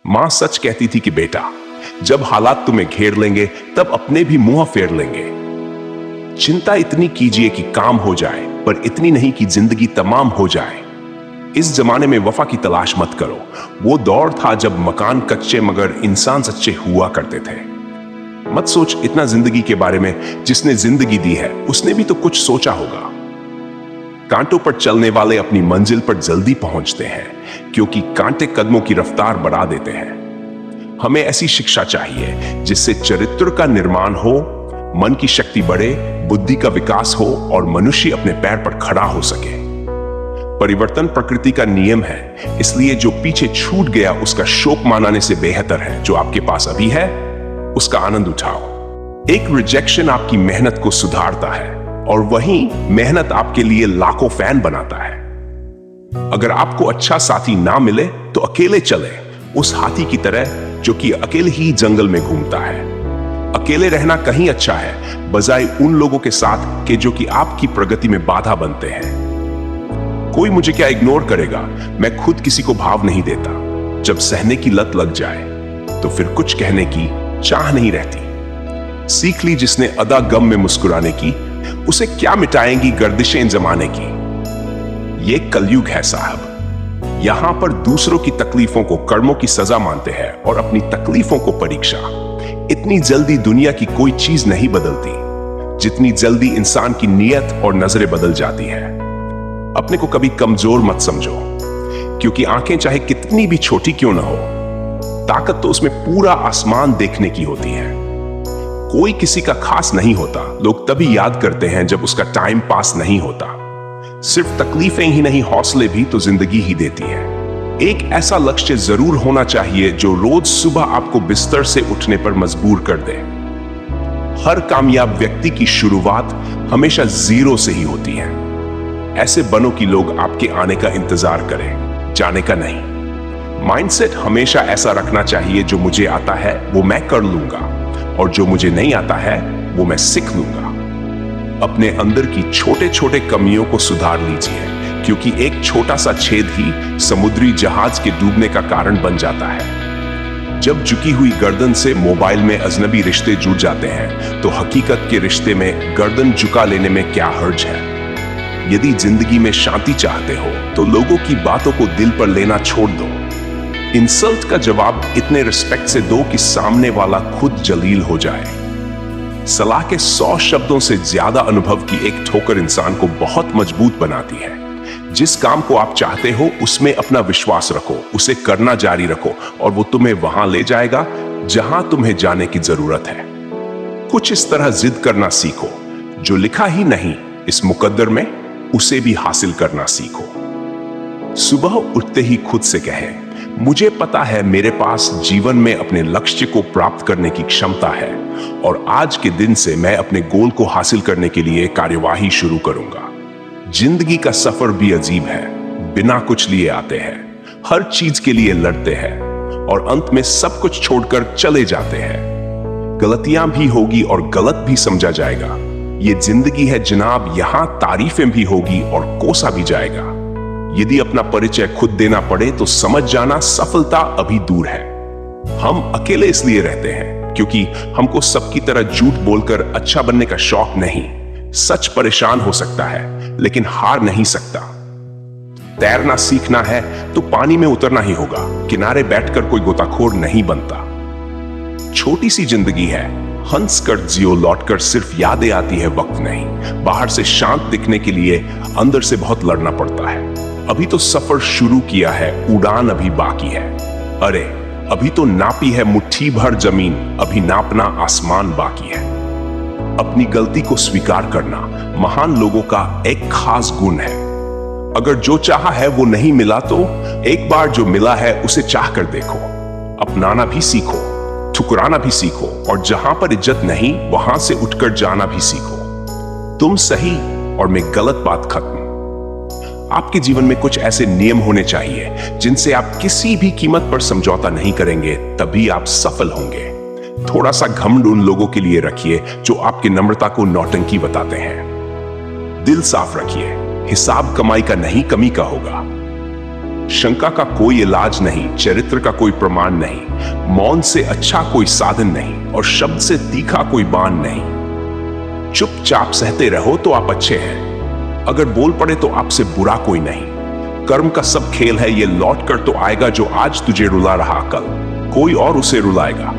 मां सच कहती थी कि बेटा, जब हालात तुम्हें घेर लेंगे तब अपने भी मुंह फेर लेंगे। चिंता इतनी कीजिए कि काम हो जाए, पर इतनी नहीं कि जिंदगी तमाम हो जाए। इस जमाने में वफा की तलाश मत करो। वो दौर था जब मकान कच्चे मगर इंसान सच्चे हुआ करते थे। मत सोच इतना जिंदगी के बारे में, जिसने जिंदगी दी है उसने भी तो कुछ सोचा होगा। कांटों पर चलने वाले अपनी मंजिल पर जल्दी पहुंचते हैं, क्योंकि कांटे कदमों की रफ्तार बढ़ा देते हैं। हमें ऐसी शिक्षा चाहिए जिससे चरित्र का निर्माण हो, मन की शक्ति बढ़े, बुद्धि का विकास हो और मनुष्य अपने पैर पर खड़ा हो सके। परिवर्तन प्रकृति का नियम है, इसलिए जो पीछे छूट गया उसका शोक मनाने से बेहतर है जो आपके पास अभी है उसका आनंद उठाओ। एक रिजेक्शन आपकी मेहनत को सुधारता है और वहीं मेहनत आपके लिए लाखों फैन बनाता है। अगर आपको अच्छा साथी ना मिले तो अकेले चले, उस हाथी की तरह जो कि अकेले ही जंगल में घूमता है। अकेले रहना कहीं अच्छा है, बजाय उन लोगों के साथ के जो कि आपकी प्रगति में बाधा बनते हैं। कोई मुझे क्या इग्नोर करेगा, मैं खुद किसी को भाव नहीं देता। जब सहने की लत लग जाए तो फिर कुछ कहने की चाह नहीं रहती। सीख ली जिसने अदा गम में मुस्कुराने की, उसे क्या मिटाएंगी गर्दिशें जमाने की। ये कलयुग है साहब, यहां पर दूसरों की तकलीफों को कर्मों की सजा मानते हैं और अपनी तकलीफों को परीक्षा। इतनी जल्दी दुनिया की कोई चीज नहीं बदलती जितनी जल्दी इंसान की नीयत और नजरें बदल जाती है। अपने को कभी कमजोर मत समझो, क्योंकि आंखें चाहे कितनी भी छोटी क्यों ना हो, ताकत तो उसमें पूरा आसमान देखने की होती है। कोई किसी का खास नहीं होता, लोग तभी याद करते हैं जब उसका टाइम पास नहीं होता। सिर्फ तकलीफें ही नहीं, हौसले भी तो जिंदगी ही देती है। एक ऐसा लक्ष्य जरूर होना चाहिए जो रोज सुबह आपको बिस्तर से उठने पर मजबूर कर दे। हर कामयाब व्यक्ति की शुरुआत हमेशा जीरो से ही होती है। ऐसे बनो कि लोग आपके आने का इंतजार करें, जाने का नहीं। माइंडसेट हमेशा ऐसा रखना चाहिए, जो मुझे आता है वो मैं कर लूंगा और जो मुझे नहीं आता है वो मैं सीख लूंगा। अपने अंदर की छोटे छोटे कमियों को सुधार लीजिए, क्योंकि एक छोटा सा छेद ही समुद्री जहाज के डूबने का कारण बन जाता है। जब झुकी हुई गर्दन से मोबाइल में अजनबी रिश्ते जुड़ जाते हैं तो हकीकत के रिश्ते में गर्दन झुका लेने में क्या हर्ज है। यदि जिंदगी में शांति चाहते हो तो लोगों की बातों को दिल पर लेना छोड़ दो। इंसल्ट का जवाब इतने रिस्पेक्ट से दो कि सामने वाला खुद जलील हो जाए। सलाह के 100 शब्दों से ज्यादा अनुभव की एक ठोकर इंसान को बहुत मजबूत बनाती है। जिस काम को आप चाहते हो उसमें अपना विश्वास रखो, उसे करना जारी रखो और वो तुम्हें वहां ले जाएगा जहां तुम्हें जाने की जरूरत है। कुछ इस तरह जिद करना सीखो, जो लिखा ही नहीं इस मुकद्दर में उसे भी हासिल करना सीखो। सुबह उठते ही खुद से कहे, मुझे पता है मेरे पास जीवन में अपने लक्ष्य को प्राप्त करने की क्षमता है और आज के दिन से मैं अपने गोल को हासिल करने के लिए कार्यवाही शुरू करूंगा। जिंदगी का सफर भी अजीब है, बिना कुछ लिए आते हैं, हर चीज के लिए लड़ते हैं और अंत में सब कुछ छोड़कर चले जाते हैं। गलतियां भी होगी और गलत भी समझा जाएगा। ये जिंदगी है जनाब, यहां तारीफें भी होगी और कोसा भी जाएगा। यदि अपना परिचय खुद देना पड़े तो समझ जाना सफलता अभी दूर है। हम अकेले इसलिए रहते हैं क्योंकि हमको सबकी तरह झूठ बोलकर अच्छा बनने का शौक नहीं। सच परेशान हो सकता है लेकिन हार नहीं सकता। तैरना सीखना है तो पानी में उतरना ही होगा, किनारे बैठकर कोई गोताखोर नहीं बनता। छोटी सी जिंदगी है, हंस कर जियो, लौटकर सिर्फ यादें आती है, वक्त नहीं। बाहर से शांत दिखने के लिए अंदर से बहुत लड़ना पड़ता है। अभी तो सफर शुरू किया है, उड़ान अभी बाकी है। अरे अभी तो नापी है मुट्ठी भर जमीन, अभी नापना आसमान बाकी है। अपनी गलती को स्वीकार करना महान लोगों का एक खास गुण है। अगर जो चाहा है वो नहीं मिला तो एक बार जो मिला है उसे चाह कर देखो। अपनाना भी सीखो, ठुकराना भी सीखो और जहां पर इज्जत नहीं वहां से उठकर जाना भी सीखो। तुम सही और मैं गलत, बात खत्म। आपके जीवन में कुछ ऐसे नियम होने चाहिए जिनसे आप किसी भी कीमत पर समझौता नहीं करेंगे, तभी आप सफल होंगे। थोड़ा सा घमंड उन लोगों के लिए रखिए जो आपकी नम्रता को नौटंकी बताते हैं। दिल साफ रखिए, हिसाब कमाई का नहीं कमी का होगा। शंका का कोई इलाज नहीं, चरित्र का कोई प्रमाण नहीं, मौन से अच्छा कोई साधन नहीं और शब्द से तीखा कोई बाण नहीं। चुपचाप सहते रहो तो आप अच्छे हैं, अगर बोल पड़े तो आपसे बुरा कोई नहीं। कर्म का सब खेल है, ये लौट कर तो आएगा जो आज तुझे रुला रहा कल कोई और उसे रुलाएगा।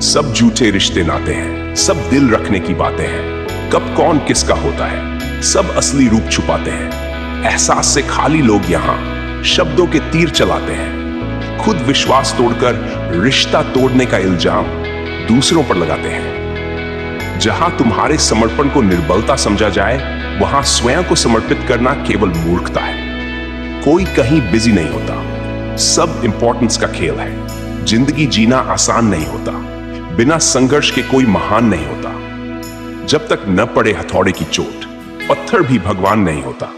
सब झूठे रिश्ते नाते हैं, सब दिल रखने की बातें हैं, कब कौन किसका होता है, सब असली रूप छुपाते हैं। एहसास से खाली लोग यहां शब्दों के तीर चलाते हैं, खुद विश्वास तोड़कर रिश्ता तोड़ने का इल्जाम दूसरों पर लगाते हैं। जहां तुम्हारे समर्पण को निर्बलता समझा जाए, वहां स्वयं को समर्पित करना केवल मूर्खता है। कोई कहीं बिजी नहीं होता, सब इंपॉर्टेंस का खेल है। जिंदगी जीना आसान नहीं होता, बिना संघर्ष के कोई महान नहीं होता। जब तक न पड़े हथौड़े की चोट, पत्थर भी भगवान नहीं होता।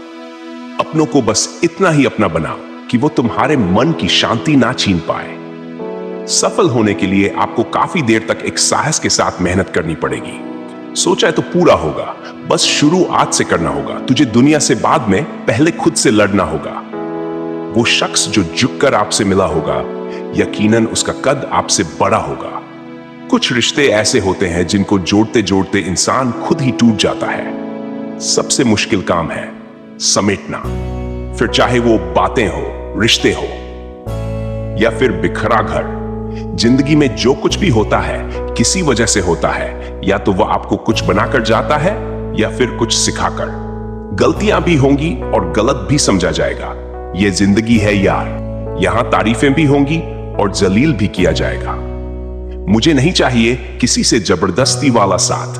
अपनों को बस इतना ही अपना बनाओ कि वो तुम्हारे मन की शांति ना छीन पाए। सफल होने के लिए आपको काफी देर तक एक साहस के साथ मेहनत करनी पड़ेगी। सोचा है तो पूरा होगा, बस शुरू आज से करना होगा। तुझे दुनिया से बाद में पहले खुद से लड़ना होगा। वो शख्स जो झुककर आपसे मिला होगा, यकीनन उसका कद आपसे बड़ा होगा। कुछ रिश्ते ऐसे होते हैं जिनको जोड़ते जोड़ते इंसान खुद ही टूट जाता है। सबसे मुश्किल काम है समेटना, फिर चाहे वो बातें हो, रिश्ते हो या फिर बिखरा घर। जिंदगी में जो कुछ भी होता है किसी वजह से होता है, या तो वह आपको कुछ बनाकर जाता है या फिर कुछ सिखाकर। गलतियां भी होंगी और गलत भी समझा जाएगा, यह जिंदगी है यार। यहां तारीफें भी होंगी और जलील भी किया जाएगा। मुझे नहीं चाहिए किसी से जबरदस्ती वाला साथ,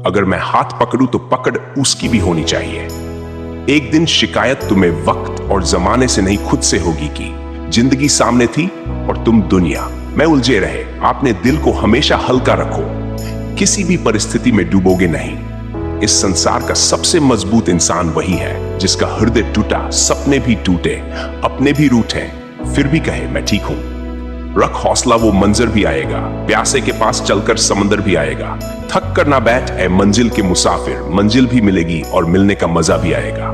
अगर मैं हाथ पकड़ूं तो पकड़ उसकी भी होनी चाहिए। एक दिन शिकायत तुम्हें वक्त और जमाने से नहीं खुद से होगी कि जिंदगी सामने थी और तुम दुनिया में उलझे रहे। आपने दिल को हमेशा हल्का रखो, किसी भी परिस्थिति में डूबोगे नहीं। इस संसार का सबसे मजबूत इंसान वही है जिसका हृदय टूटा, सपने भी टूटे, अपने भी रूठे, फिर भी कहे मैं ठीक हूं। रख हौसला, वो मंजर भी आएगा। प्यासे के पास चलकर समंदर भी आएगा। थक कर ना बैठ ऐ मंजिल के मुसाफिर, मंजिल भी मिलेगी और मिलने का मजा भी आएगा।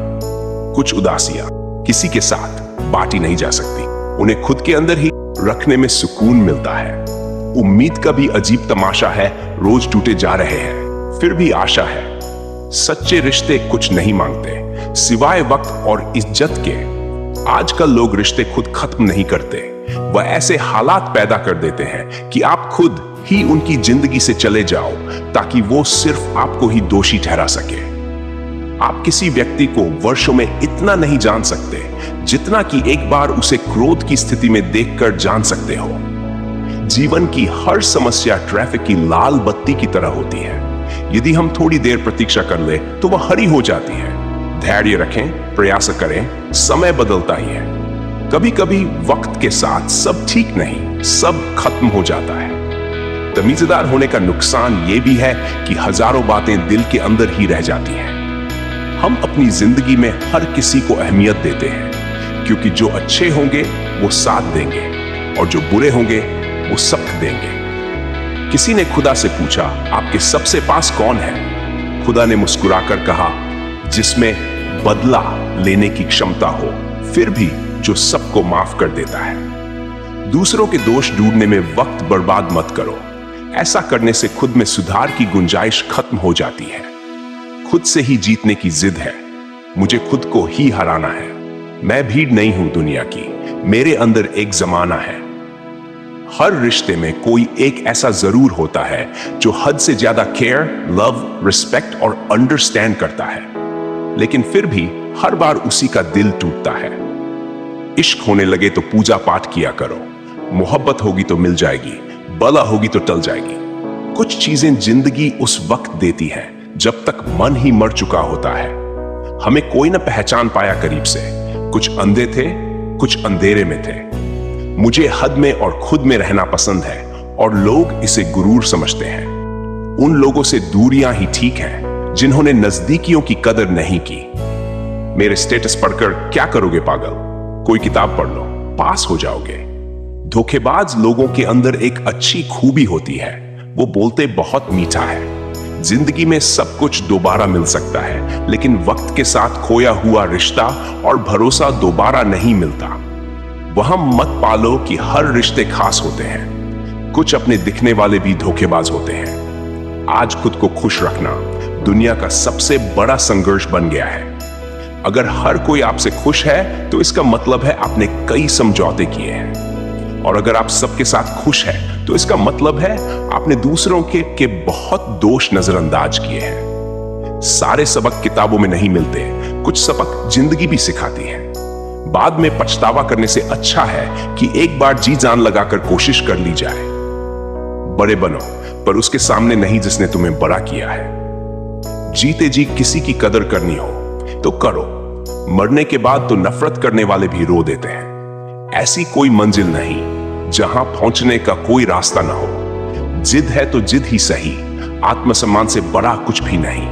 कुछ उदासियां किसी के साथ बांटी नहीं जा सकती, उन्हें खुद के अंदर ही रखने में सुकून मिलता है। उम्मीद का भी अजीब तमाशा है, रोज टूटे जा रहे हैं फिर भी आशा है। सच्चे रिश्ते कुछ नहीं मांगते सिवाय वक्त और इज्जत के। आजकल लोग रिश्ते खुद खत्म नहीं करते, वह ऐसे हालात पैदा कर देते हैं कि आप खुद ही उनकी जिंदगी से चले जाओ ताकि वो सिर्फ आपको ही दोषी ठहरा सके। आप किसी व्यक्ति को वर्षों में इतना नहीं जान सकते जितना कि एक बार उसे क्रोध की स्थिति में देखकर जान सकते हो। जीवन की हर समस्या ट्रैफिक की लाल बत्ती की तरह होती है, यदि हम थोड़ी देर प्रतीक्षा कर ले तो वह हरी हो जाती है। धैर्य रखें, प्रयास करें, समय बदलता ही है। कभी कभी वक्त के साथ सब ठीक नहीं, सब खत्म हो जाता है। तमीज़दार होने का नुकसान यह भी है कि हजारों बातें दिल के अंदर ही रह जाती हैं। हम अपनी जिंदगी में हर किसी को अहमियत देते हैं, क्योंकि जो अच्छे होंगे वो साथ देंगे और जो बुरे होंगे वो सबक देंगे। किसी ने खुदा से पूछा, आपके सबसे पास कौन है? खुदा ने मुस्कुराकर कहा, जिसमें बदला लेने की क्षमता हो, फिर भी जो सबको माफ कर देता है। दूसरों के दोष ढूंढने में वक्त बर्बाद मत करो, ऐसा करने से खुद में सुधार की गुंजाइश खत्म हो जाती है। खुद से ही जीतने की जिद है, मुझे खुद को ही हराना है। मैं भीड़ नहीं हूं दुनिया की, मेरे अंदर एक जमाना है। हर रिश्ते में कोई एक ऐसा जरूर होता है जो हद से ज्यादा केयर, लव, रिस्पेक्ट और अंडरस्टैंड करता है, लेकिन फिर भी हर बार उसी का दिल टूटता है। इश्क होने लगे तो पूजा पाठ किया करो, मोहब्बत होगी तो मिल जाएगी, बला होगी तो टल जाएगी। कुछ चीजें जिंदगी उस वक्त देती है जब तक मन ही मर चुका होता है। हमें कोई न पहचान पाया करीब से, कुछ अंधे थे, कुछ अंधेरे में थे। मुझे हद में और खुद में रहना पसंद है और लोग इसे गुरूर समझते हैं। उन लोगों से दूरियां ही ठीक हैं जिन्होंने नजदीकियों की कदर नहीं की। मेरे स्टेटस पढ़कर क्या करोगे पागल? कोई किताब पढ़ लो, पास हो जाओगे। धोखेबाज लोगों के अंदर एक अच्छी खूबी होती है, वो बोलते बहुत मीठा है। जिंदगी में सब कुछ दोबारा मिल सकता है, लेकिन वक्त के साथ खोया हुआ रिश्ता और भरोसा दोबारा नहीं मिलता। वहम मत पालो कि हर रिश्ते खास होते हैं, कुछ अपने दिखने वाले भी धोखेबाज होते हैं। आज खुद को खुश रखना दुनिया का सबसे बड़ा संघर्ष बन गया है। अगर हर कोई आपसे खुश है तो इसका मतलब है आपने कई समझौते किए हैं, और अगर आप सबके साथ खुश हैं तो इसका मतलब है आपने दूसरों के बहुत दोष नजरअंदाज किए हैं। सारे सबक किताबों में नहीं मिलते, कुछ सबक जिंदगी भी सिखाती है। बाद में पछतावा करने से अच्छा है कि एक बार जी जान लगाकर कोशिश कर ली जाए। बड़े बनो, पर उसके सामने नहीं जिसने तुम्हें बड़ा किया है। जीते जी किसी की कदर करनी हो तो करो, मरने के बाद तो नफरत करने वाले भी रो देते हैं। ऐसी कोई मंजिल नहीं जहां पहुंचने का कोई रास्ता ना हो। जिद है तो जिद ही सही, आत्मसम्मान से बड़ा कुछ भी नहीं।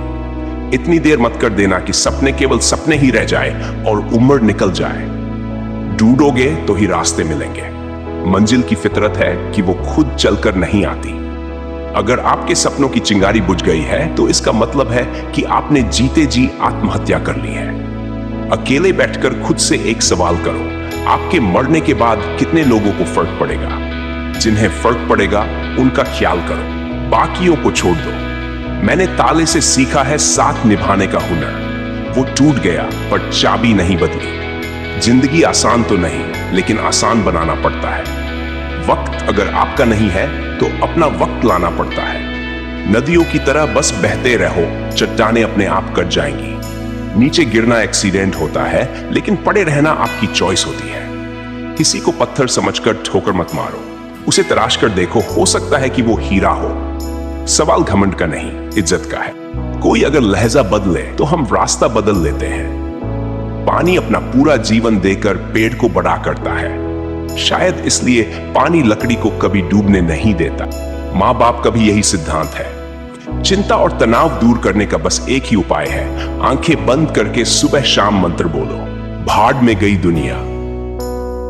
इतनी देर मत कर देना कि सपने केवल सपने ही रह जाए और उम्र निकल जाए। ढूंढोगे तो ही रास्ते मिलेंगे। मंजिल की फितरत है कि वो खुद चलकर नहीं आती। अगर आपके सपनों की चिंगारी बुझ गई है तो इसका मतलब है कि आपने जीते जी आत्महत्या कर ली है। अकेले बैठकर खुद से एक सवाल करो, आपके मरने के बाद कितने लोगों को फर्क पड़ेगा? जिन्हें फर्क पड़ेगा उनका ख्याल करो, बाकियों को छोड़ दो। मैंने ताले से सीखा है साथ निभाने का हुनर। वो टूट गया पर चाबी नहीं बदली। जिंदगी आसान तो नहीं, लेकिन आसान बनाना पड़ता है। वक्त अगर आपका नहीं है तो अपना वक्त लाना पड़ता है। नदियों की तरह बस बहते रहो, चट्टानें अपने आप कट जाएंगी। नीचे गिरना एक्सीडेंट होता है, लेकिन पड़े रहना आपकी चॉइस होती है। किसी को पत्थर समझकर ठोकर मत मारो, उसे तराश कर देखो, हो सकता है कि वो हीरा हो। सवाल घमंड का नहीं, इज्जत का है। कोई अगर लहजा बदले तो हम रास्ता बदल लेते हैं। पानी अपना पूरा जीवन देकर पेड़ को बड़ा करता है। शायद इसलिए पानी लकड़ी को कभी डूबने नहीं देता। माँ बाप का भी यही सिद्धांत है। चिंता और तनाव दूर करने का बस एक ही उपाय है, आंखें बंद करके सुबह शाम मंत्र बोलो। भाड़ में गई दुनिया,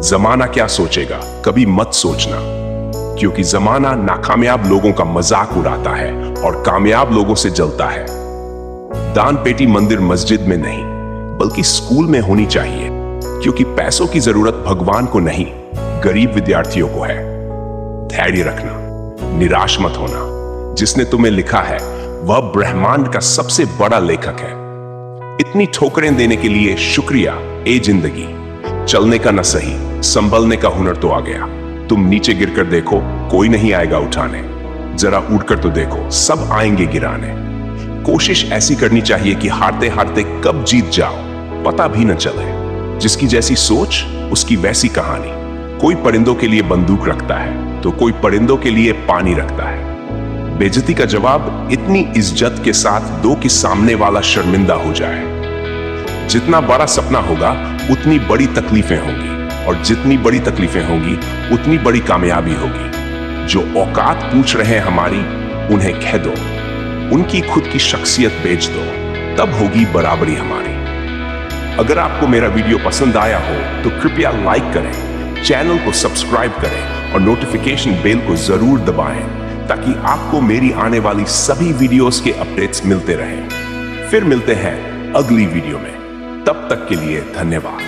जमाना क्या सोचेगा कभी मत सोचना, क्योंकि जमाना नाकामयाब लोगों का मजाक उड़ाता है और कामयाब लोगों से जलता है। दान पेटी मंदिर मस्जिद में नहीं, बल्कि स्कूल में होनी चाहिए, क्योंकि पैसों की जरूरत भगवान को नहीं, गरीब विद्यार्थियों को है। धैर्य रखना, निराश मत होना। जिसने तुम्हें लिखा है वह ब्रह्मांड का सबसे बड़ा लेखक है। इतनी ठोकरें देने के लिए शुक्रिया ए जिंदगी। चलने का न सही, संभलने का हुनर तो आ गया। तुम नीचे गिरकर देखो, कोई नहीं आएगा उठाने। जरा उड़कर तो देखो, सब आएंगे गिराने। कोशिश ऐसी करनी चाहिए कि हारते हारते कब जीत जाओ पता भी न चले। जिसकी जैसी सोच उसकी वैसी कहानी। कोई परिंदों के लिए बंदूक रखता है तो कोई परिंदों के लिए पानी रखता है। बेइज्जती का जवाब इतनी इज्जत के साथ दो कि सामने वाला शर्मिंदा हो जाए। जितना बड़ा सपना होगा उतनी बड़ी तकलीफें होंगी, और जितनी बड़ी तकलीफें होंगी उतनी बड़ी कामयाबी होगी। जो औकात पूछ रहे हैं हमारी, उन्हें कह दो, उनकी खुद की शख्सियत बेच दो, तब होगी बराबरी हमारी। अगर आपको मेरा वीडियो पसंद आया हो तो कृपया लाइक करें, चैनल को सब्सक्राइब करें और नोटिफिकेशन बेल को जरूर दबाएं, ताकि आपको मेरी आने वाली सभी वीडियोस के अपडेट्स मिलते रहें। फिर मिलते हैं अगली वीडियो में, तब तक के लिए धन्यवाद।